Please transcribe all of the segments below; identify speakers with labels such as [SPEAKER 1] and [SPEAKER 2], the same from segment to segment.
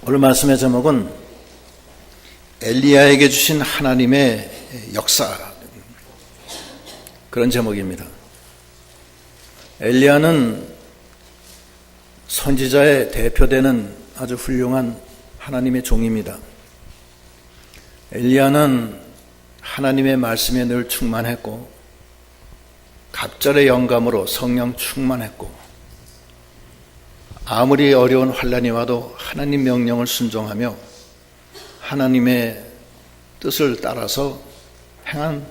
[SPEAKER 1] 오늘 말씀의 제목은 엘리야에게 주신 하나님의 역사, 그런 제목입니다. 엘리야는 선지자의 대표되는 아주 훌륭한 하나님의 종입니다. 엘리야는 하나님의 말씀에 늘 충만했고 갑절의 영감으로 성령 충만했고 아무리 어려운 환난이 와도 하나님 명령을 순종하며 하나님의 뜻을 따라서 행한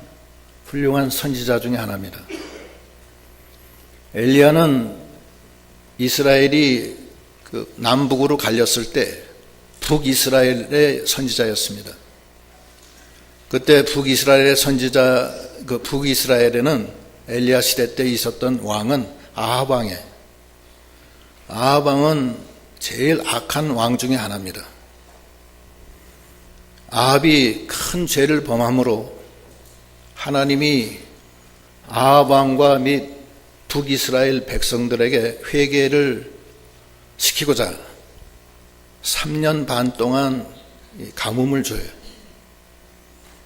[SPEAKER 1] 훌륭한 선지자 중에 하나입니다. 엘리야는 이스라엘이 남북으로 갈렸을 때 북이스라엘의 선지자였습니다. 그때 북이스라엘의 선지자, 북이스라엘에는 엘리야 시대 때 있었던 왕은 아합 왕이에요. 아합 왕은 제일 악한 왕 중에 하나입니다. 아합이 큰 죄를 범함으로 하나님이 아합 왕과 및 북이스라엘 백성들에게 회개를 시키고자 3년 반 동안 가뭄을 줘요.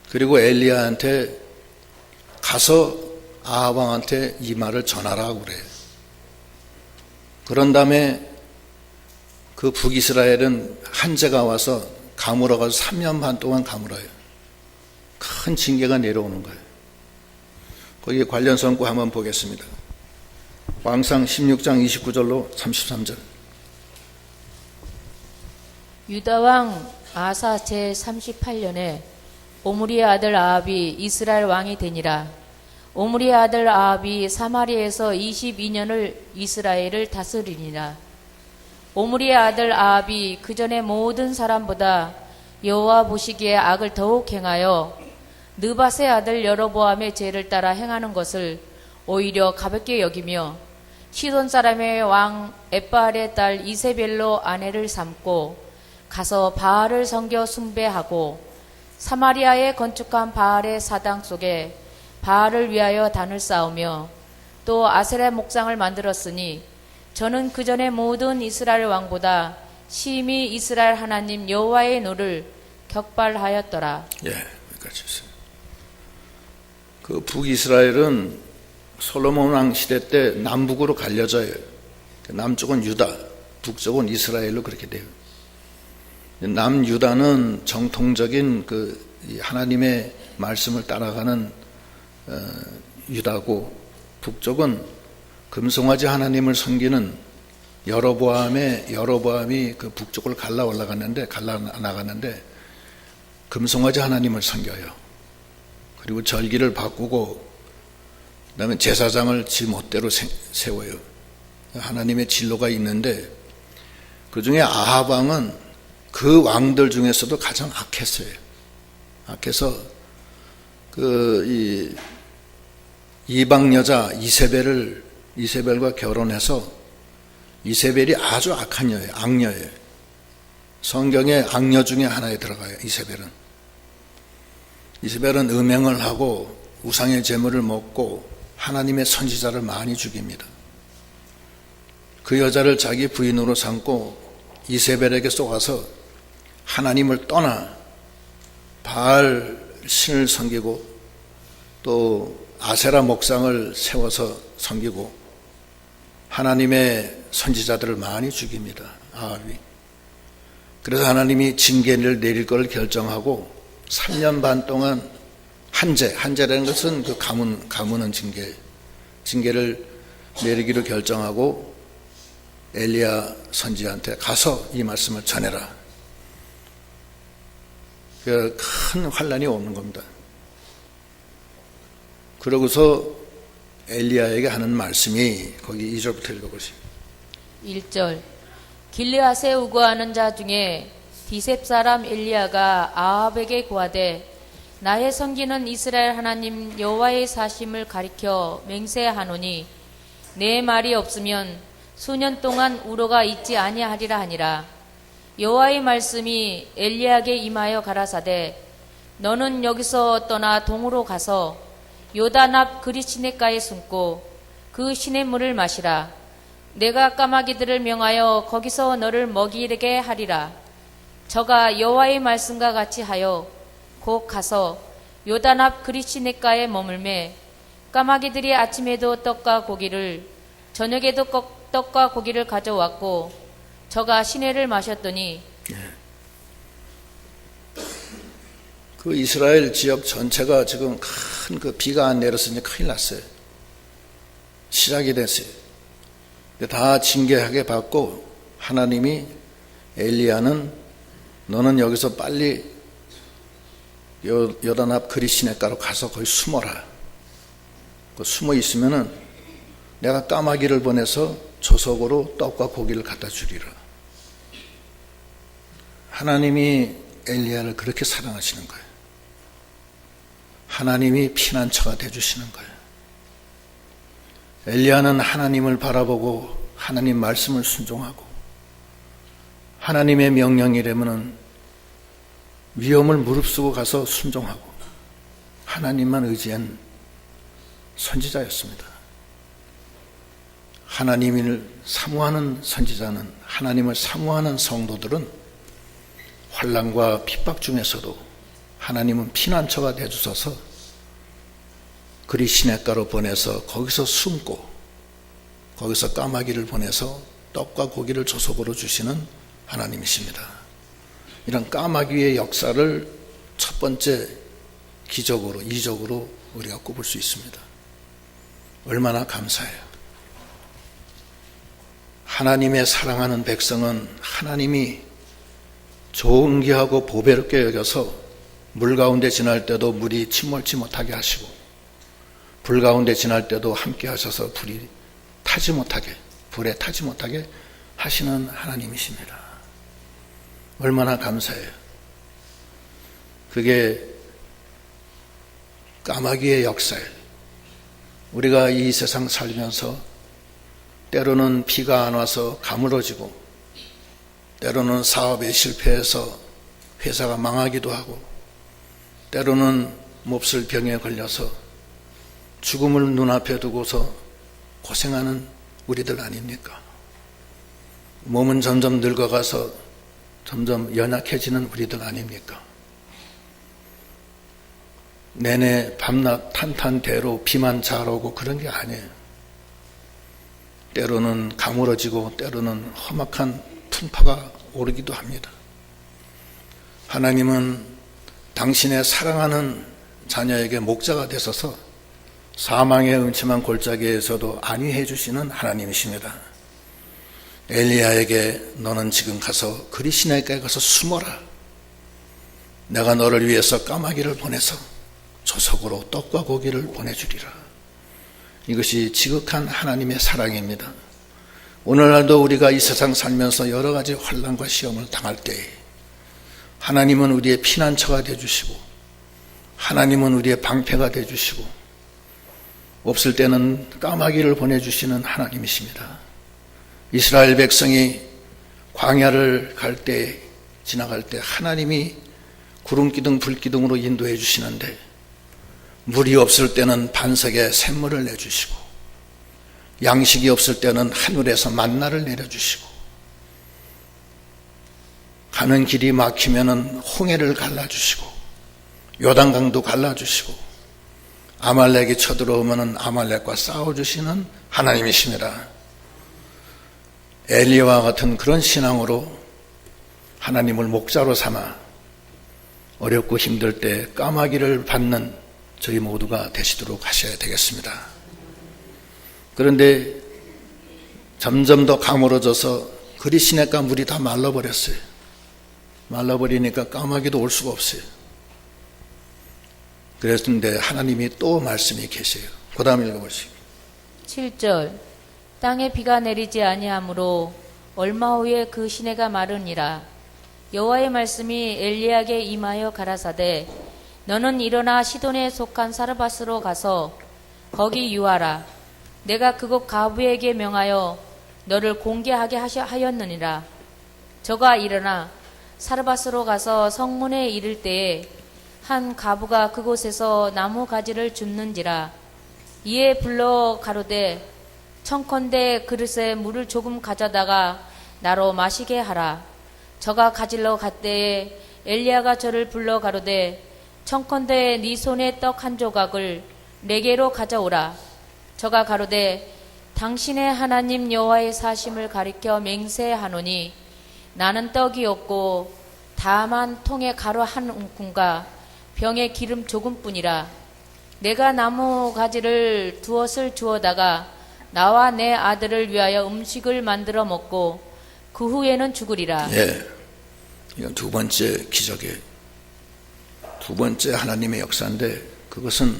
[SPEAKER 1] 그리고 엘리야한테 가서 아합 왕한테 이 말을 전하라고 그래요. 그런 다음에 그 북이스라엘은 한재가 와서 가물어가지고 3년 반 동안 가물어요. 큰 징계가 내려오는 거예요. 거기에 관련 성구 한번 보겠습니다. 왕상 16장 29절로 33절.
[SPEAKER 2] 유다왕 아사 제38년에 오므리의 아들 아합이 이스라엘 왕이 되니라. 오므리의 아들 아합이 사마리아에서 22년을 이스라엘을 다스리니라. 오므리의 아들 아합이 그 전에 모든 사람보다 여호와 보시기에 악을 더욱 행하여 느밧의 아들 여로보암의 죄를 따라 행하는 것을 오히려 가볍게 여기며 시돈 사람의 왕 엣바알의 딸 이세벨로 아내를 삼고 가서 바알을 섬겨 숭배하고 사마리아에 건축한 바알의 사당 속에 바알을 위하여 단을 쌓으며 또 아세라 목상을 만들었으니 저는 그 전에 모든 이스라엘 왕보다 심히 이스라엘 하나님 여호와의 노를 격발하였더라.
[SPEAKER 1] 여기까지 있어요. 그 북이스라엘은 솔로몬 왕 시대 때 남북으로 갈려져요. 남쪽은 유다, 북쪽은 이스라엘로 그렇게 돼요. 남유다는 정통적인 하나님의 말씀을 따라가는 유다고, 북쪽은 금송아지 하나님을 섬기는 여로보암이 그 북쪽을 갈라 나갔는데 금송아지 하나님을 섬겨요. 그리고 절기를 바꾸고 그다음에 제사장을 지 멋대로 세워요. 하나님의 진로가 있는데 그 중에 아합 왕은 그 왕들 중에서도 가장 악했어요. 악해서 이방 여자 이세벨과 결혼해서, 이세벨이 아주 악한 여예요. 악녀예요. 성경의 악녀 중에 하나에 들어가요. 이세벨은 음행을 하고 우상의 제물을 먹고 하나님의 선지자를 많이 죽입니다. 그 여자를 자기 부인으로 삼고 이세벨에게 쏘아서 하나님을 떠나 바알 신을 섬기고 또 아세라 목상을 세워서 섬기고 하나님의 선지자들을 많이 죽입니다. 아합이. 그래서 하나님이 징계를 내릴 걸 결정하고 3년 반 동안 한재라는 것은 그 가무는 징계를 내리기로 결정하고 엘리야 선지자한테 가서 이 말씀을 전해라. 큰 환난이 오는 겁니다. 그러고서 엘리야에게 하는 말씀이 거기 2절부터 읽어보시죠.
[SPEAKER 2] 1절. 길르앗에 우거하는 자 중에 디셉 사람 엘리야가 아합에게 고하되 나의 섬기는 이스라엘 하나님 여호와의 사심을 가리켜 맹세하노니 내 말이 없으면 수년 동안 우로가 있지 아니하리라 하니라. 여호와의 말씀이 엘리야에게 임하여 가라사대 너는 여기서 떠나 동으로 가서 요단 앞 그리 시냇가에 숨고 그 시냇물을 마시라. 내가 까마귀들을 명하여 거기서 너를 먹이게 하리라. 저가 여호와의 말씀과 같이 하여 곧 가서 요단 앞 그리시네가에 머물매 까마귀들이 아침에도 떡과 고기를 저녁에도 떡과 고기를 가져왔고 저가 시내를 마셨더니
[SPEAKER 1] 그 이스라엘 지역 전체가 지금 큰 그 비가 안 내렸으니 큰일 났어요. 시작이 됐어요. 다 징계하게 받고 하나님이 엘리야는 너는 여기서 빨리 요단 앞 그리시네가로 가서 거기 숨어라. 그 숨어 있으면은 내가 까마귀를 보내서 조석으로 떡과 고기를 갖다 주리라. 하나님이 엘리야를 그렇게 사랑하시는 거예요. 하나님이 피난처가 되어주시는 거예요. 엘리야는 하나님을 바라보고 하나님 말씀을 순종하고 하나님의 명령이라면은 위험을 무릅쓰고 가서 순종하고 하나님만 의지한 선지자였습니다. 하나님을 사모하는 선지자는, 하나님을 사모하는 성도들은 환난과 핍박 중에서도 하나님은 피난처가 되어주셔서 그리시네가로 보내서 거기서 숨고 거기서 까마귀를 보내서 떡과 고기를 조석으로 주시는 하나님이십니다. 이런 까마귀의 역사를 첫 번째 기적으로, 이적으로 우리가 꼽을 수 있습니다. 얼마나 감사해요. 하나님의 사랑하는 백성은 하나님이 존귀하고 보배롭게 여겨서 물 가운데 지날 때도 물이 침몰치 못하게 하시고 불 가운데 지날 때도 함께 하셔서 불에 타지 못하게 하시는 하나님이십니다. 얼마나 감사해요. 그게 까마귀의 역사예요. 우리가 이 세상 살면서 때로는 비가 안 와서 가물어지고 때로는 사업에 실패해서 회사가 망하기도 하고 때로는 몹쓸 병에 걸려서 죽음을 눈앞에 두고서 고생하는 우리들 아닙니까? 몸은 점점 늙어가서 점점 연약해지는 우리들 아닙니까? 내내 밤낮 탄탄대로 비만 잘 오고 그런 게 아니에요. 때로는 가물어지고 때로는 험악한 풍파가 오르기도 합니다. 하나님은 당신의 사랑하는 자녀에게 목자가 되셔서 사망의 음침한 골짜기에서도 안위해 주시는 하나님이십니다. 엘리야에게 너는 지금 가서 그리시네가에 가서 숨어라. 내가 너를 위해서 까마귀를 보내서 조석으로 떡과 고기를 보내주리라. 이것이 지극한 하나님의 사랑입니다. 오늘날도 우리가 이 세상 살면서 여러 가지 환난과 시험을 당할 때에 하나님은 우리의 피난처가 되어주시고 하나님은 우리의 방패가 되어주시고 없을 때는 까마귀를 보내주시는 하나님이십니다. 이스라엘 백성이 광야를 지나갈 때 하나님이 구름기둥 불기둥으로 인도해 주시는데 물이 없을 때는 반석에 샘물을 내주시고 양식이 없을 때는 하늘에서 만나를 내려주시고 가는 길이 막히면은 홍해를 갈라주시고 요단강도 갈라주시고 아말렉이 쳐들어오면은 아말렉과 싸워주시는 하나님이십니다. 엘리야와 같은 그런 신앙으로 하나님을 목자로 삼아 어렵고 힘들 때 까마귀를 받는 저희 모두가 되시도록 하셔야 되겠습니다. 그런데 점점 더 가물어져서 그리시네가 물이 다 말라버렸어요. 말라버리니까 까마귀도 올 수가 없어요. 그랬는데 하나님이 또 말씀이 계세요. 그 다음 읽어보시죠.
[SPEAKER 2] 7절 땅에 비가 내리지 아니하므로 얼마 후에 그 시내가 마르니라. 여호와의 말씀이 엘리야에게 임하여 가라사대 너는 일어나 시돈에 속한 사르밧으로 가서 거기 유하라. 내가 그곳 가부에게 명하여 너를 공개하게 하였느니라. 저가 일어나 사르밧으로 가서 성문에 이를 때에 한 가부가 그곳에서 나무 가지를 줍는지라. 이에 불러 가로되 청컨대 그릇에 물을 조금 가져다가 나로 마시게 하라. 저가 가질러 갔대에 엘리야가 저를 불러 가로되 청컨대 네 손에 떡 한 조각을 내게로 가져오라. 저가 가로되 당신의 하나님 여호와의 사심을 가리켜 맹세하노니 나는 떡이 없고 다만 통에 가루 한 움큼과 병에 기름 조금뿐이라. 내가 나무 가지를 두엇을 주어다가 나와 내 아들을 위하여 음식을 만들어 먹고 그 후에는 죽으리라.
[SPEAKER 1] 예, 이건 두 번째 기적이에요. 두 번째 하나님의 역사인데 그것은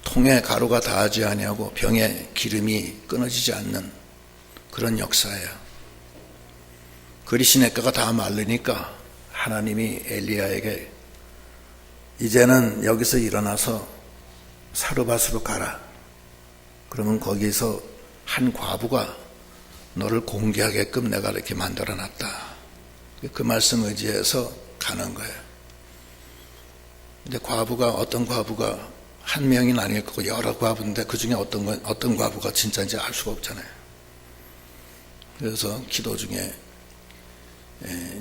[SPEAKER 1] 통에 가루가 닿지 아니하고 병에 기름이 끊어지지 않는 그런 역사예요. 그리시네가가 다 마르니까 하나님이 엘리야에게 이제는 여기서 일어나서 사르밧으로 가라. 그러면 거기서 한 과부가 너를 공개하게끔 내가 이렇게 만들어놨다. 그 말씀 의지해서 가는 거예요. 근데 과부가 어떤 과부가 한 명이 아닐 거고 여러 과부인데 그 중에 어떤 과부가 진짜인지 알 수가 없잖아요. 그래서 기도 중에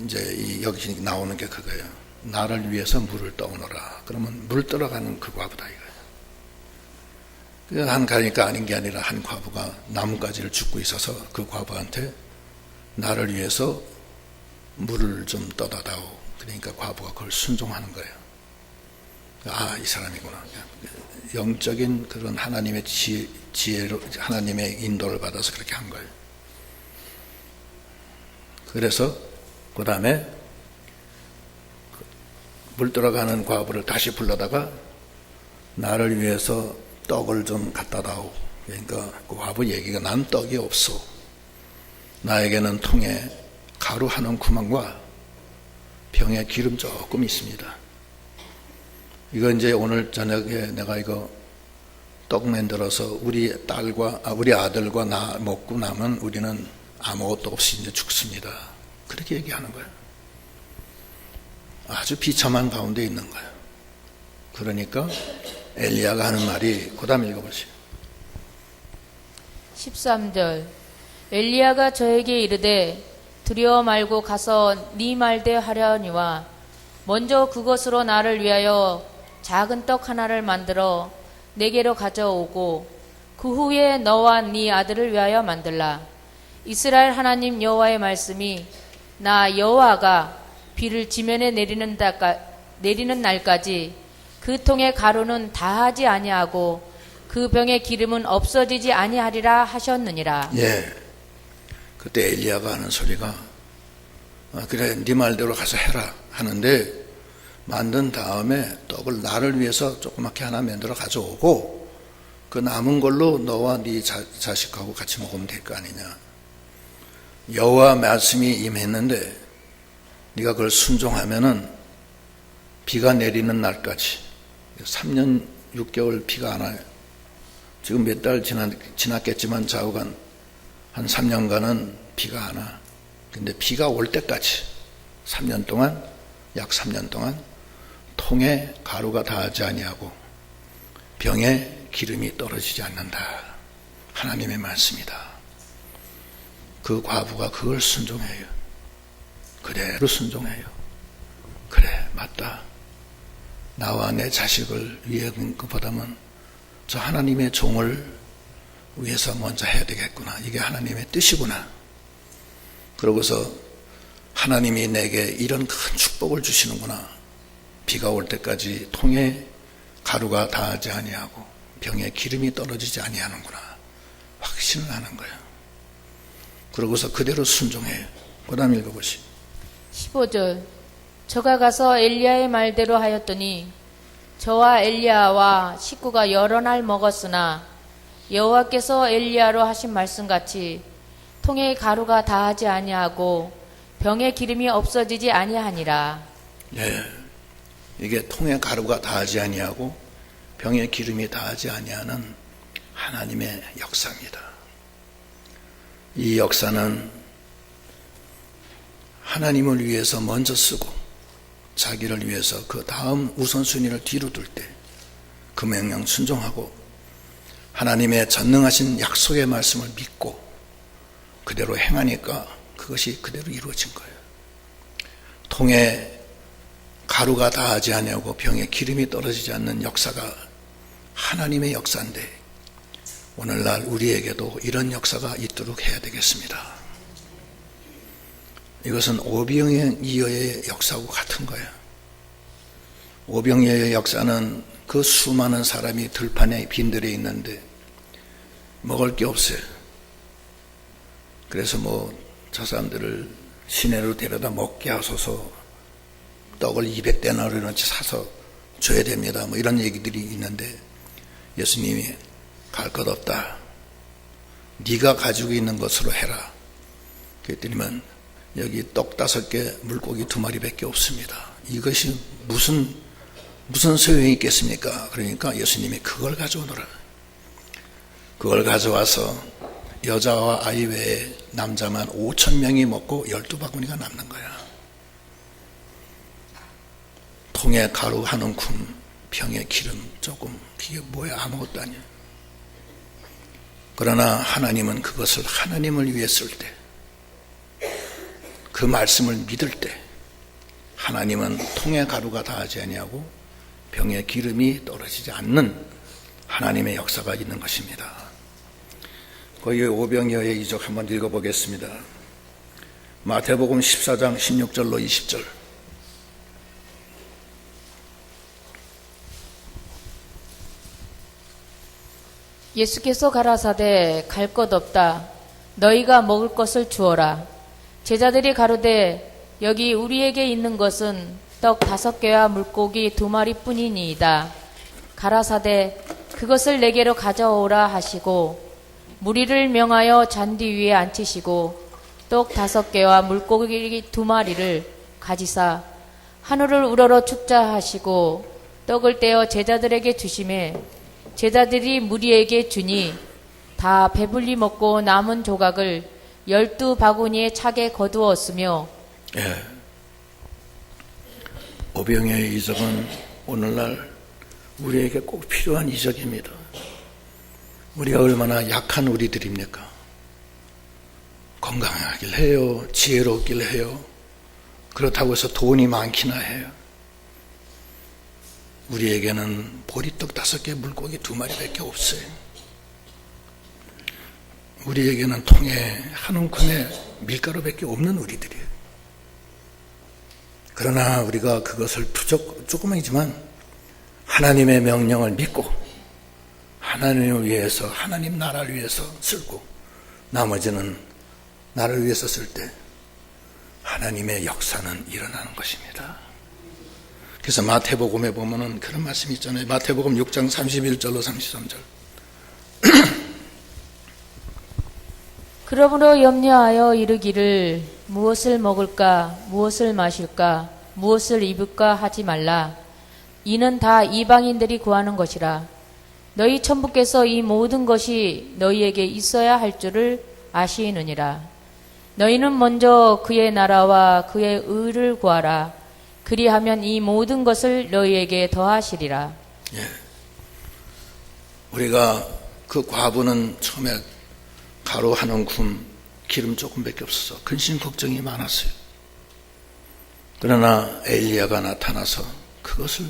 [SPEAKER 1] 이제 여기 나오는 게 그거예요. 나를 위해서 물을 떠오너라. 그러면 물 떠러가는 그 과부다 이거예요. 한 가니까 아닌 게 아니라 한 과부가 나뭇가지를 줍고 있어서 그 과부한테 나를 위해서 물을 좀 떠다 다오. 그러니까 과부가 그걸 순종하는 거예요. 아, 이 사람이구나. 영적인 그런 하나님의 지혜로 하나님의 인도를 받아서 그렇게 한 거예요. 그래서 그 다음에 물 들어가는 과부를 다시 불러다가 나를 위해서 떡을 좀 갖다 다오. 그러니까 그 과부 얘기가 난 떡이 없어. 나에게는 통에 가루 한 움큼과 병에 기름 조금 있습니다. 이거 이제 오늘 저녁에 내가 이거 떡 만들어서 우리 아들과 나 먹고 나면 우리는 아무것도 없이 이제 죽습니다. 그렇게 얘기하는 거예요. 아주 비참한 가운데 있는 거예요. 그러니까 엘리야가 하는 말이 그 다음 읽어보세요.
[SPEAKER 2] 13절 엘리야가 저에게 이르되 두려워 말고 가서 네 말대 하려니와 먼저 그것으로 나를 위하여 작은 떡 하나를 만들어 내게로 가져오고 그 후에 너와 네 아들을 위하여 만들라. 이스라엘 하나님 여호와의 말씀이 나 여호와가 비를 지면에 내리는 날까지 그 통의 가루는 다하지 아니하고 그 병의 기름은 없어지지 아니하리라 하셨느니라.
[SPEAKER 1] 예. 그때 엘리야가 하는 소리가 그래 네 말대로 가서 해라 하는데 만든 다음에 떡을 나를 위해서 조그맣게 하나 만들어 가져오고 그 남은 걸로 너와 네 자식하고 같이 먹으면 될 거 아니냐. 여호와 말씀이 임했는데 네가 그걸 순종하면은 비가 내리는 날까지 3년 6개월 비가 안 와요. 지금 몇 달 지났겠지만 좌우간 한 3년간은 비가 안 와. 근데 비가 올 때까지 3년 동안 약 3년 동안 통에 가루가 닿지 아니하고 병에 기름이 떨어지지 않는다. 하나님의 말씀이다. 그 과부가 그걸 순종해요. 그대로 순종해요. 그래 맞다. 나와 내 자식을 위한 것보다는 저 하나님의 종을 위해서 먼저 해야 되겠구나. 이게 하나님의 뜻이구나. 그러고서 하나님이 내게 이런 큰 축복을 주시는구나. 비가 올 때까지 통에 가루가 닿지 아니하고 병에 기름이 떨어지지 아니하는구나. 확신을 하는 거예요. 그러고서 그대로 순종해요. 그 다음 읽어보시오.
[SPEAKER 2] 15절 저가 가서 엘리야의 말대로 하였더니 저와 엘리야와 식구가 여러 날 먹었으나 여호와께서 엘리야로 하신 말씀같이 통에 가루가 닿지 아니하고 병에 기름이 없어지지 아니하니라.
[SPEAKER 1] 예, 이게 통에 가루가 닿지 아니하고 병에 기름이 닿지 아니하는 하나님의 역사입니다. 이 역사는 하나님을 위해서 먼저 쓰고 자기를 위해서 그 다음 우선순위를 뒤로 둘 때 그 명령 순종하고 하나님의 전능하신 약속의 말씀을 믿고 그대로 행하니까 그것이 그대로 이루어진 거예요. 통에 가루가 다하지 아니하고 병에 기름이 떨어지지 않는 역사가 하나님의 역사인데 오늘날 우리에게도 이런 역사가 있도록 해야 되겠습니다. 이것은 오병이어의 역사하고 같은 거예요. 오병이어의 역사는 그 수많은 사람이 들판에 빈들에 있는데 먹을 게 없어요. 그래서 저 사람들을 시내로 데려다 먹게 하소서, 떡을 200데나리어치 사서 줘야 됩니다. 이런 얘기들이 있는데 예수님이 갈 것 없다. 네가 가지고 있는 것으로 해라. 그랬더니만 여기 떡 5개, 물고기 2마리밖에 없습니다. 이것이 무슨 소용이 있겠습니까? 그러니까 예수님이 그걸 가져오너라. 그걸 가져와서 여자와 아이 외에 남자만 5,000명이 먹고 12바구니가 남는 거야. 통에 가루 한 움큼, 병에 기름 조금, 그게 뭐야? 아무것도 아니야. 그러나 하나님은 그것을 하나님을 위해 쓸 때, 그 말씀을 믿을 때 하나님은 통에 가루가 다하지 아니하고 병에 기름이 떨어지지 않는 하나님의 역사가 있는 것입니다. 거기 오병이어의 이적 한번 읽어보겠습니다. 마태복음 14장 16절로 20절.
[SPEAKER 2] 예수께서 가라사대 갈 것 없다. 너희가 먹을 것을 주어라. 제자들이 가로되 여기 우리에게 있는 것은 떡 5개와 물고기 2마리 뿐이니이다. 가라사대 그것을 내게로 가져오라 하시고 무리를 명하여 잔디 위에 앉히시고 떡 5개와 물고기 2마리를 가지사 하늘을 우러러 축자 하시고 떡을 떼어 제자들에게 주시매 제자들이 무리에게 주니 다 배불리 먹고 남은 조각을 12바구니에 차게 거두었으며.
[SPEAKER 1] 오병이어의 이적은 오늘날 우리에게 꼭 필요한 이적입니다. 우리가 얼마나 약한 우리들입니까? 건강하길 해요. 지혜롭길 해요. 그렇다고 해서 돈이 많기나 해요. 우리에게는 보리떡 5개, 물고기 2마리밖에 없어요. 우리에게는 통에 한 움큼의 밀가루밖에 없는 우리들이에요. 그러나 우리가 그것을 조금이지만 하나님의 명령을 믿고 하나님을 위해서, 하나님 나라를 위해서 쓰고 나머지는 나를 위해서 쓸 때 하나님의 역사는 일어나는 것입니다. 그래서 마태복음에 보면은 그런 말씀이 있잖아요. 마태복음 6장 31절로 33절.
[SPEAKER 2] 그러므로 염려하여 이르기를 무엇을 먹을까, 무엇을 마실까, 무엇을 입을까 하지 말라. 이는 다 이방인들이 구하는 것이라. 너희 천부께서 이 모든 것이 너희에게 있어야 할 줄을 아시느니라. 너희는 먼저 그의 나라와 그의 의를 구하라. 그리하면 이 모든 것을 너희에게 더하시리라.
[SPEAKER 1] 우리가 그 과부는 처음에 가루 한 움큼, 기름 조금밖에 없어서 근심 걱정이 많았어요. 그러나 엘리야가 나타나서 그것을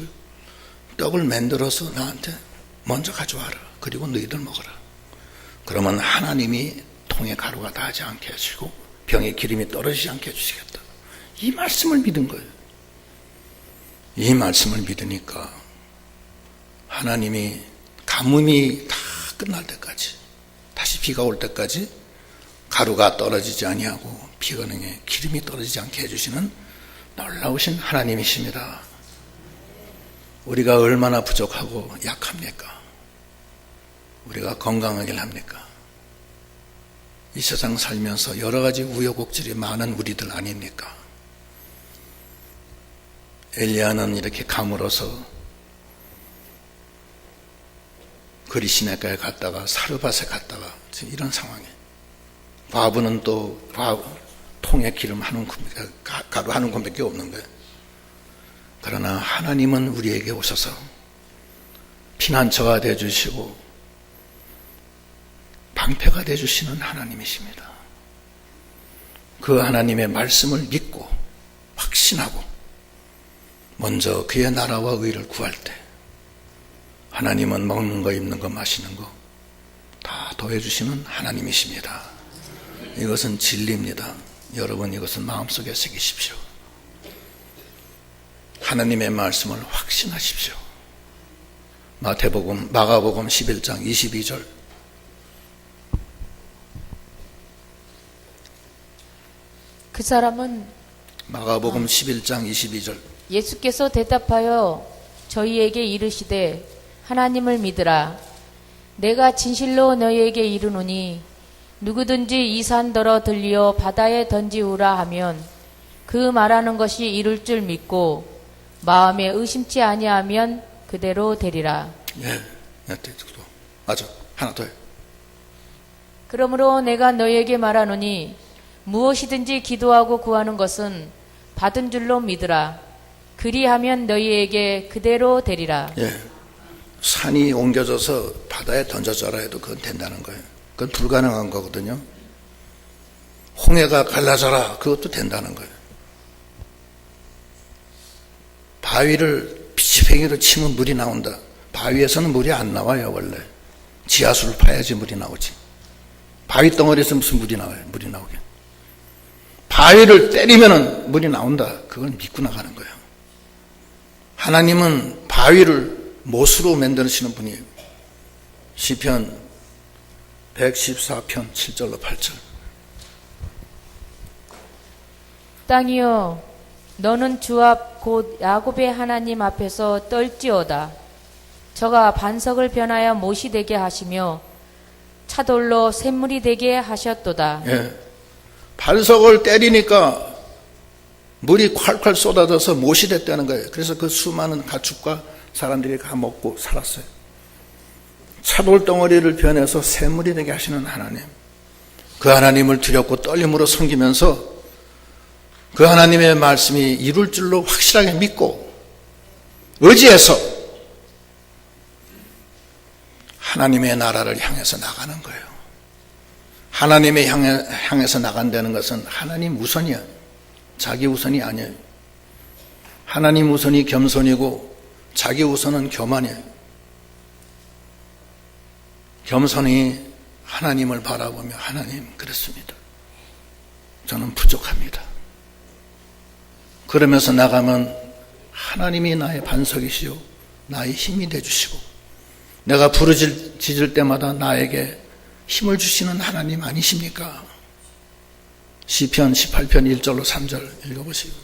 [SPEAKER 1] 떡을 만들어서 나한테 먼저 가져와라. 그리고 너희들 먹어라. 그러면 하나님이 통에 가루가 닿지 않게 해주시고 병에 기름이 떨어지지 않게 해주시겠다. 이 말씀을 믿은 거예요. 이 말씀을 믿으니까 하나님이 가뭄이 다 끝날 때까지, 다시 비가 올 때까지 가루가 떨어지지 아니하고 비가능에 기름이 떨어지지 않게 해주시는 놀라우신 하나님이십니다. 우리가 얼마나 부족하고 약합니까? 우리가 건강하길 합니까? 이 세상 살면서 여러 가지 우여곡절이 많은 우리들 아닙니까? 엘리야는 이렇게 가물어서 그리시네가에 갔다가 사르밧에 갔다가 이런 상황에, 과부는 또 통에 기름 한 움큼, 가루 한 움큼밖에 없는 거예요. 그러나 하나님은 우리에게 오셔서 피난처가 되어주시고 방패가 되어주시는 하나님이십니다. 그 하나님의 말씀을 믿고 확신하고 먼저 그의 나라와 의를 구할 때 하나님은 먹는 거, 입는 거, 마시는 거 다 더해주시는 하나님이십니다. 이것은 진리입니다. 여러분 이것은 마음속에 새기십시오. 하나님의 말씀을 확신하십시오. 마가복음 11장 22절.
[SPEAKER 2] 그 사람은
[SPEAKER 1] 마가복음 11장 22절.
[SPEAKER 2] 예수께서 대답하여 저희에게 이르시되 하나님을 믿으라. 내가 진실로 너희에게 이르노니 누구든지 이 산더러 들리어 바다에 던지우라 하면 그 말하는 것이 이룰 줄 믿고 마음에 의심치 아니하면 그대로 되리라.
[SPEAKER 1] 예, 맞아. 하나 더해.
[SPEAKER 2] 그러므로 내가 너희에게 말하노니 무엇이든지 기도하고 구하는 것은 받은 줄로 믿으라. 그리하면 너희에게 그대로 되리라.
[SPEAKER 1] 예, 산이 옮겨져서 바다에 던져져라 해도 그건 된다는 거예요. 그건 불가능한 거거든요. 홍해가 갈라져라, 그것도 된다는 거예요. 바위를 피치팽이로 치면 물이 나온다. 바위에서는 물이 안 나와요, 원래. 지하수를 파야지 물이 나오지. 바위 덩어리에서 무슨 물이 나와요? 물이 나오게. 바위를 때리면은 물이 나온다. 그걸 믿고 나가는 거예요. 하나님은 바위를 못으로 만드시는 분이에요. 시편 114편 7절로 8절.
[SPEAKER 2] 땅이여 너는 주 앞 곧 야곱의 하나님 앞에서 떨지어다. 저가 반석을 변하여 못이 되게 하시며 차돌로 샘물이 되게 하셨도다.
[SPEAKER 1] 예. 반석을 때리니까 물이 콸콸 쏟아져서 못이 됐다는 거예요. 그래서 그 수많은 가축과 사람들이 다 먹고 살았어요. 차돌 덩어리를 변해서 샘물이 되게 하시는 하나님. 그 하나님을 두렵고 떨림으로 섬기면서 그 하나님의 말씀이 이룰 줄로 확실하게 믿고 의지해서 하나님의 나라를 향해서 나가는 거예요. 하나님의 향해서 나간다는 것은 하나님 우선이야. 자기 우선이 아니에요. 하나님 우선이 겸손이고 자기 우선은 교만이에요. 겸손히 하나님을 바라보며 하나님 그렇습니다. 저는 부족합니다. 그러면서 나가면 하나님이 나의 반석이시요 나의 힘이 되주시고 내가 부르짖을 때마다 나에게 힘을 주시는 하나님 아니십니까? 시편 18편 1절로 3절 읽어보시고.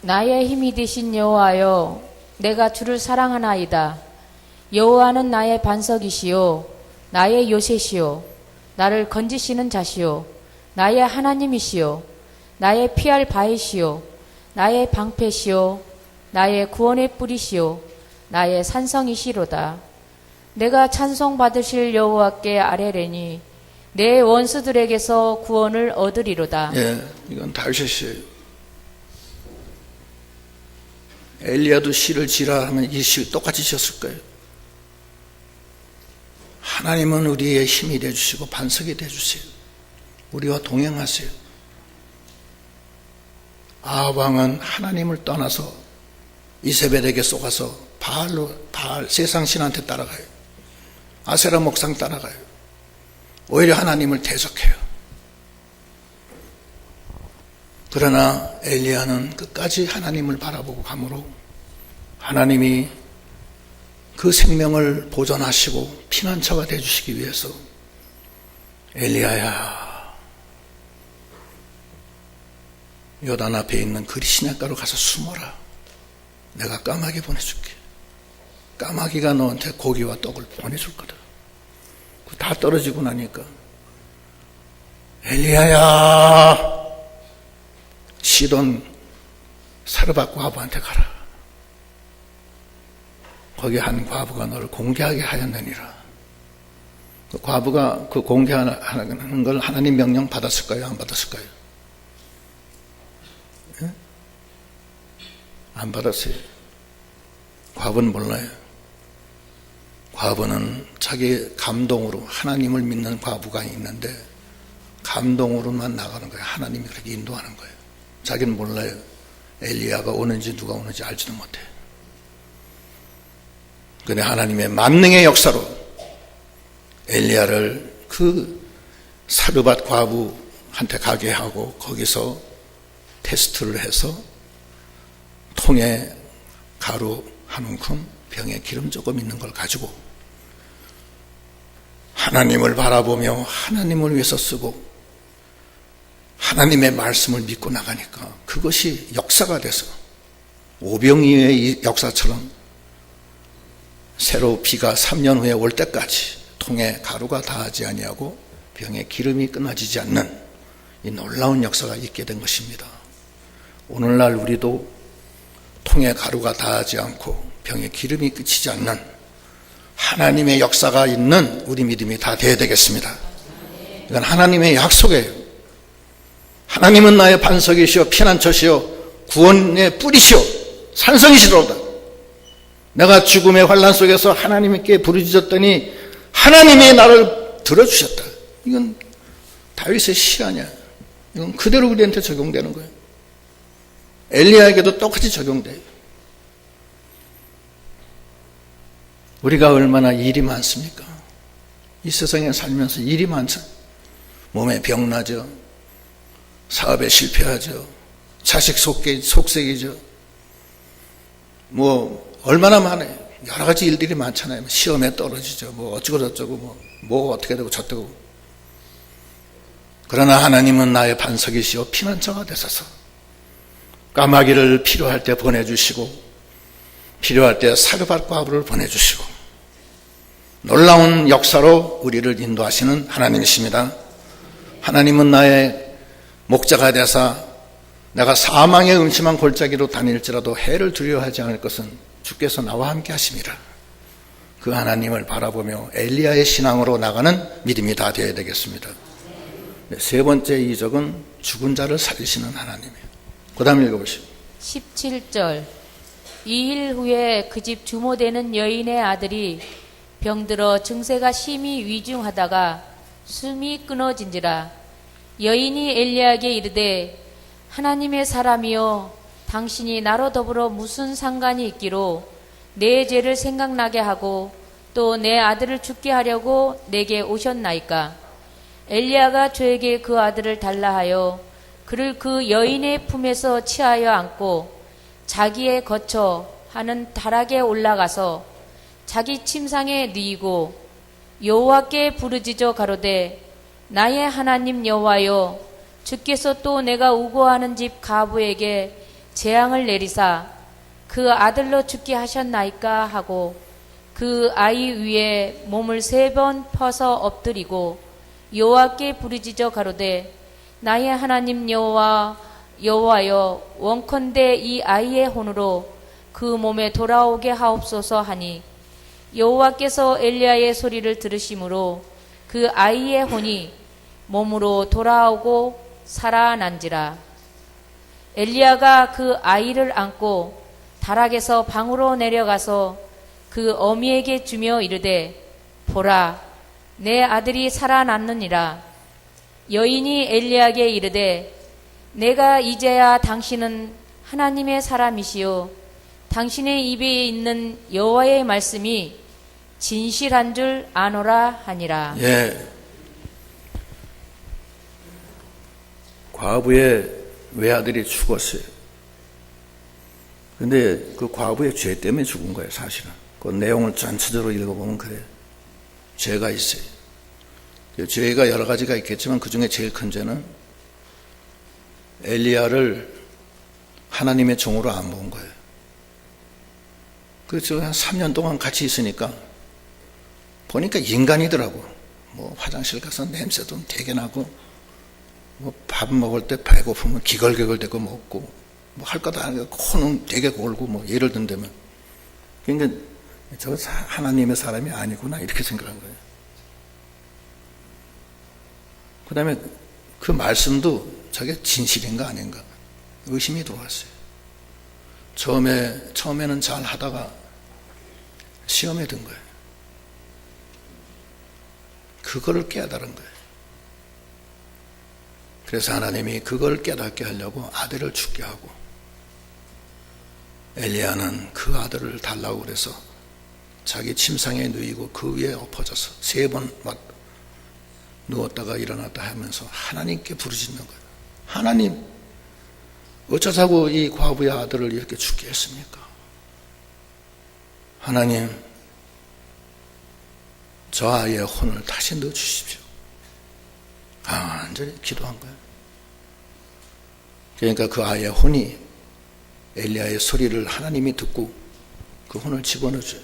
[SPEAKER 2] 나의 힘이 되신 여호와여 내가 주를 사랑하나이다. 여호와는 나의 반석이시요 나의 요새시요 나를 건지시는 자시요 나의 하나님이시요 나의 피할 바이시요 나의 방패시요 나의 구원의 뿌리시요 나의 산성이시로다. 내가 찬송받으실 여호와께 아뢰려니 내 원수들에게서 구원을 얻으리로다.
[SPEAKER 1] 예, 이건 다윗이에요. 엘리야도 시를 지라 하면 이 시 똑같이 지었을 거예요. 하나님은 우리의 힘이 되주시고 반석이 되주세요. 우리와 동행하세요. 아합 왕은 하나님을 떠나서 이세벨에게 쏘가서 바알 세상 신한테 따라가요. 아세라 목상 따라가요. 오히려 하나님을 대적해요. 그러나 엘리야는 끝까지 하나님을 바라보고 가므로 하나님이 그 생명을 보존하시고 피난처가 되어주시기 위해서 엘리야야 요단 앞에 있는 그리 시냇가로 가서 숨어라. 내가 까마귀 보내줄게. 까마귀가 너한테 고기와 떡을 보내줄 거다. 다 떨어지고 나니까 엘리야야 시돈 사르밧 과부한테 가라. 거기 한 과부가 너를 공개하게 하였느니라. 그 과부가 그 공개하는 걸 하나님 명령 받았을까요? 안 받았을까요? 예? 안 받았어요. 과부는 몰라요. 과부는 자기 감동으로, 하나님을 믿는 과부가 있는데 감동으로만 나가는 거예요. 하나님이 그렇게 인도하는 거예요. 자기는 몰라요. 엘리야가 오는지 누가 오는지 알지도 못해요. 그런데 하나님의 만능의 역사로 엘리야를 그 사르밧 과부한테 가게 하고 거기서 테스트를 해서 통에 가루 한 움큼, 병에 기름 조금 있는 걸 가지고 하나님을 바라보며 하나님을 위해서 쓰고 하나님의 말씀을 믿고 나가니까 그것이 역사가 돼서 오병이의 역사처럼 새로 비가 3년 후에 올 때까지 통에 가루가 닿지 아니하고 병에 기름이 끊어지지 않는 이 놀라운 역사가 있게 된 것입니다. 오늘날 우리도 통에 가루가 닿지 않고 병에 기름이 끊이지 않는 하나님의 역사가 있는 우리 믿음이 다 되어야 되겠습니다. 이건 하나님의 약속이에요. 하나님은 나의 반석이시오 피난처시오 구원의 뿌리시오 산성이시로다. 내가 죽음의 환난 속에서 하나님께 부르짖었더니 하나님이 나를 들어주셨다. 이건 다윗의 시 아니야. 이건 그대로 우리한테 적용되는 거예요. 엘리야에게도 똑같이 적용돼요. 우리가 얼마나 일이 많습니까? 이 세상에 살면서 일이 많죠. 몸에 병 나죠. 사업에 실패하죠. 자식 속색이죠. 뭐 얼마나 많아요. 여러 가지 일들이 많잖아요. 시험에 떨어지죠. 뭐 어쩌고 저쩌고 뭐 어떻게 되고 저쩌고. 그러나 하나님은 나의 반석이시오 피난처가 되소서. 까마귀를 필요할 때 보내주시고 필요할 때 사르밧 과부를 보내주시고 놀라운 역사로 우리를 인도하시는 하나님이십니다. 하나님은 나의 목자가 되사 내가 사망의 음침한 골짜기로 다닐지라도 해를 두려워하지 않을 것은 주께서 나와 함께 하심이라. 그 하나님을 바라보며 엘리야의 신앙으로 나가는 믿음이 다 되어야 되겠습니다. 세 번째 이적은 죽은 자를 살리시는 하나님이에요. 그 다음 읽어보시오.
[SPEAKER 2] 17절 2일 후에 그 집 주모되는 여인의 아들이 병들어 증세가 심히 위중하다가 숨이 끊어진지라. 여인이 엘리야에게 이르되 하나님의 사람이여 당신이 나로 더불어 무슨 상관이 있기로 내 죄를 생각나게 하고 또 내 아들을 죽게 하려고 내게 오셨나이까. 엘리야가 저에게 그 아들을 달라 하여 그를 그 여인의 품에서 치하여 안고 자기의 거처 하는 다락에 올라가서 자기 침상에 누이고 여호와께 부르짖어 가로되 나의 하나님 여호와여 주께서 또 내가 우고하는 집 가부에게 재앙을 내리사 그 아들로 죽게 하셨나이까 하고 그 아이 위에 몸을 3번 퍼서 엎드리고 여호와께 부르짖어 가로되 나의 하나님 여호와여 원컨대 이 아이의 혼으로 그 몸에 돌아오게 하옵소서 하니 여호와께서 엘리야의 소리를 들으심으로 그 아이의 혼이 몸으로 돌아오고 살아난지라. 엘리야가 그 아이를 안고 다락에서 방으로 내려가서 그 어미에게 주며 이르되 보라 내 아들이 살아났느니라. 여인이 엘리야에게 이르되 내가 이제야 당신은 하나님의 사람이시요 당신의 입에 있는 여호와의 말씀이 진실한 줄 아노라 하니라.
[SPEAKER 1] 예. 과부의 외아들이 죽었어요. 근데 그 과부의 죄 때문에 죽은 거예요, 사실은. 그 내용을 전체적으로 읽어보면 그래요. 죄가 있어요. 죄가 여러 가지가 있겠지만 그 중에 제일 큰 죄는 엘리야를 하나님의 종으로 안 본 거예요. 그래서 한 3년 동안 같이 있으니까 보니까 인간이더라고. 뭐 화장실 가서 냄새도 되게 나고 뭐 밥 먹을 때 배고프면 기걸기걸대고 먹고 뭐 할 것 안 하고 코는 되게 골고 뭐 예를 든다면 그러니까 저 하나님의 사람이 아니구나 이렇게 생각한 거예요. 그 다음에 그 말씀도 저게 진실인가 아닌가 의심이 들어왔어요. 처음에는 잘 하다가 시험에 든 거예요. 그거를 깨달은 거예요. 그래서 하나님이 그걸 깨닫게 하려고 아들을 죽게 하고, 엘리야는 그 아들을 달라고 그래서 자기 침상에 누이고 그 위에 엎어져서 3번 누웠다가 일어났다 하면서 하나님께 부르짖는 거예요. 하나님, 어쩌자고 이 과부의 아들을 이렇게 죽게 했습니까? 하나님, 저 아이의 혼을 다시 넣어주십시오. 완전히 기도한 거예요. 그러니까 그 아이의 혼이, 엘리야의 소리를 하나님이 듣고 그 혼을 집어넣어줘요.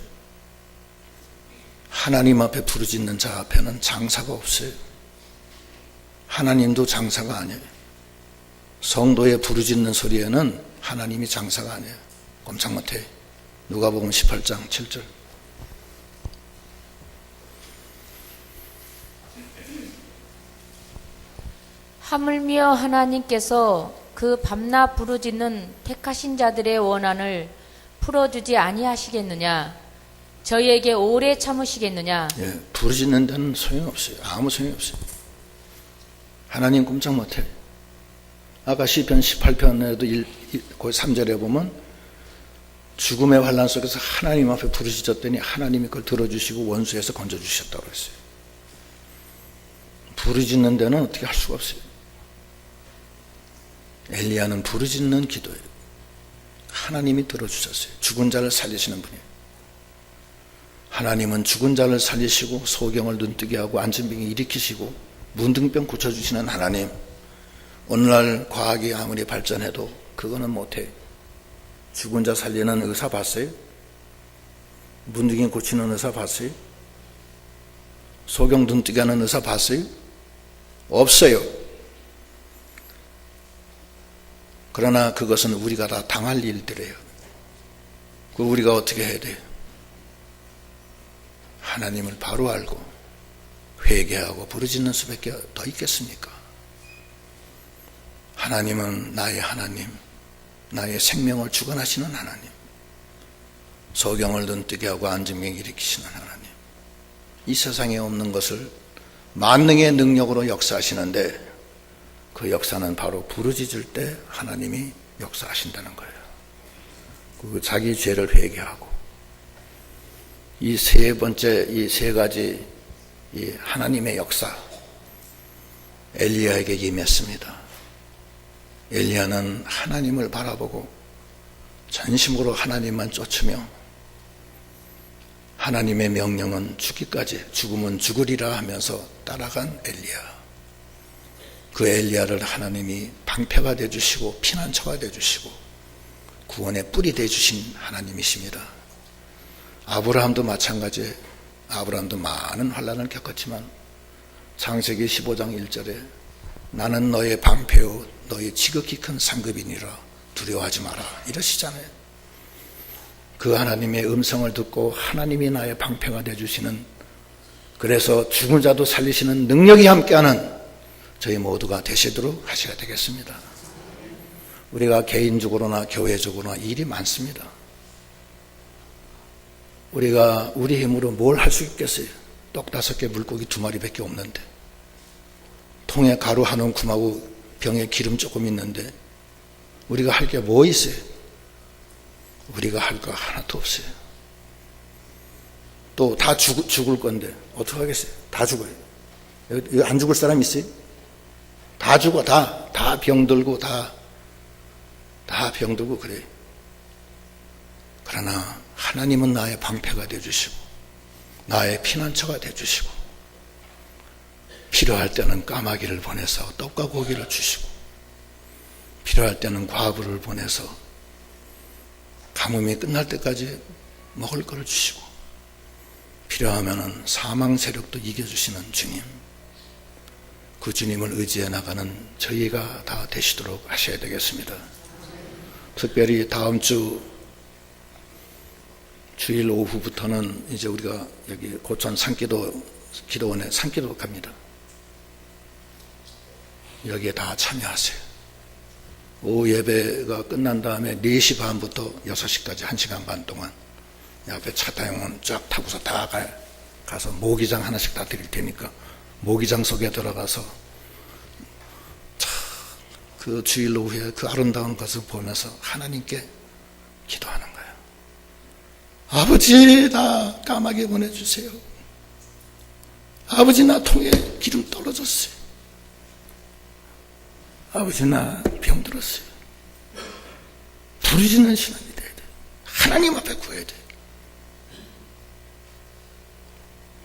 [SPEAKER 1] 하나님 앞에 부르짖는 자 앞에는 장사가 없어요. 하나님도 장사가 아니에요. 성도의 부르짖는 소리에는 하나님이 장사가 아니에요. 꼼짝 못해요. 누가복음 18장 7절.
[SPEAKER 2] 하물며 하나님께서 그 밤낮 부르짖는 택하신 자들의 원한을 풀어주지 아니하시겠느냐? 저희에게 오래 참으시겠느냐?
[SPEAKER 1] 예, 부르짖는 데는 소용없어요. 아무 소용없어요. 하나님 꼼짝 못해요. 아까 시편 18편에도 3절에 보면 죽음의 환난 속에서 하나님 앞에 부르짖었더니 하나님이 그걸 들어주시고 원수에서 건져주셨다고 했어요. 부르짖는 데는 어떻게 할 수가 없어요. 엘리야는 부르짖는 기도예요. 하나님이 들어주셨어요. 죽은 자를 살리시는 분이에요. 하나님은 죽은 자를 살리시고 소경을 눈뜨게 하고 안진병을 일으키시고 문둥병 고쳐주시는 하나님. 오늘날 과학이 아무리 발전해도 그거는 못해요. 죽은 자 살리는 의사 봤어요? 문둥이 고치는 의사 봤어요? 소경 눈뜨게 하는 의사 봤어요? 없어요. 그러나 그것은 우리가 다 당할 일들이에요. 그 우리가 어떻게 해야 돼요? 하나님을 바로 알고 회개하고 부르짖는 수밖에 더 있겠습니까? 하나님은 나의 하나님, 나의 생명을 주관하시는 하나님, 소경을 눈뜨게 하고 안진병 일으키시는 하나님. 이 세상에 없는 것을 만능의 능력으로 역사하시는데 그 역사는 바로 부르짖을 때 하나님이 역사하신다는 거예요. 그 자기 죄를 회개하고 이 세 번째, 이 세 가지 이 하나님의 역사 엘리야에게 임했습니다. 엘리야는 하나님을 바라보고 전심으로 하나님만 쫓으며 하나님의 명령은 죽기까지, 죽으면 죽으리라 하면서 따라간 엘리야. 그 엘리야를 하나님이 방패가 되어주시고 피난처가 되어주시고 구원의 뿔이 되어주신 하나님이십니다. 아브라함도 마찬가지예요. 아브라함도 많은 환난을 겪었지만 창세기 15장 1절에 나는 너의 방패요 너의 지극히 큰 상급이니라 두려워하지 마라 이러시잖아요. 그 하나님의 음성을 듣고 하나님이 나의 방패가 되어주시는, 그래서 죽은 자도 살리시는 능력이 함께하는 저희 모두가 되시도록 하셔야 되겠습니다. 우리가 개인적으로나 교회적으로나 일이 많습니다. 우리가 우리 힘으로 뭘 할 수 있겠어요? 떡 5개 물고기 2마리밖에 없는데, 통에 가루 한 움큼하고 병에 기름 조금 있는데 우리가 할 게 뭐 있어요? 우리가 할 거 하나도 없어요. 또 다 죽을 건데 어떻게 하겠어요? 다 죽어요. 여기 안 죽을 사람 있어요? 다 죽어. 다 병들고 다 병들고 그래요. 그러나 하나님은 나의 방패가 되어주시고 나의 피난처가 되어주시고 필요할 때는 까마귀를 보내서 떡과 고기를 주시고 필요할 때는 과부를 보내서 가뭄이 끝날 때까지 먹을 것을 주시고 필요하면 사망 세력도 이겨주시는 주님, 그 주님을 의지해 나가는 저희가 다 되시도록 하셔야 되겠습니다. 특별히 다음 주일 오후부터는 이제 우리가 여기 고천 기도원에 산기도 갑니다. 여기에 다 참여하세요. 오후 예배가 끝난 다음에 4시 반부터 6시까지 1시간 반 동안 앞에 차 타면 쫙 타고서 다 가서 모기장 하나씩 다 드릴 테니까 모기장 속에 들어가서 그 주일 오후에 그 아름다운 것을 보면서 하나님께 기도하는 거예요. 아버지, 나 까마귀 보내주세요. 아버지, 나 통에 기름 떨어졌어요. 아버지, 나 병들었어요. 부르짖는 신앙이 돼야 돼. 하나님 앞에 구해야 돼.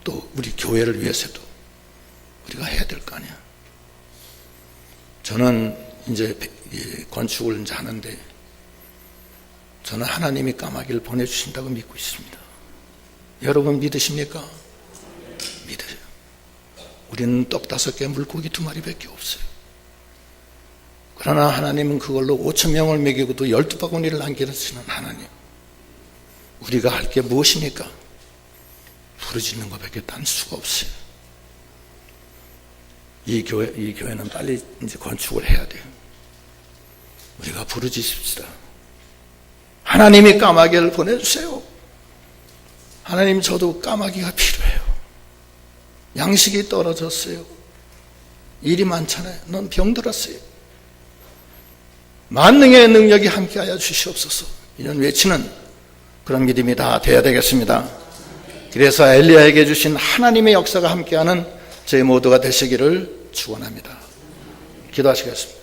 [SPEAKER 1] 또 우리 교회를 위해서도 우리가 해야 될 거 아니야. 저는 이제 건축을 이제 하는데 저는 하나님이 까마귀를 보내주신다고 믿고 있습니다. 여러분 믿으십니까? 믿어요. 우리는 떡 5개, 물고기 2마리밖에 없어요. 그러나 하나님은 그걸로 5,000명을 먹이고도 12바구니를 남기시는 하나님. 우리가 할 게 무엇입니까? 부르짖는 것밖에 딴 수가 없어요. 이 교회는 빨리 이제 건축을 해야 돼요. 우리가 부르짖읍시다. 하나님이 까마귀를 보내주세요. 하나님, 저도 까마귀가 필요해요. 양식이 떨어졌어요. 일이 많잖아요. 넌 병들었어요. 만능의 능력이 함께하여 주시옵소서. 이런 외치는 그런 믿음이 다 돼야 되겠습니다. 그래서 엘리야에게 주신 하나님의 역사가 함께하는 저희 모두가 되시기를 축원합니다. 기도하시겠습니다.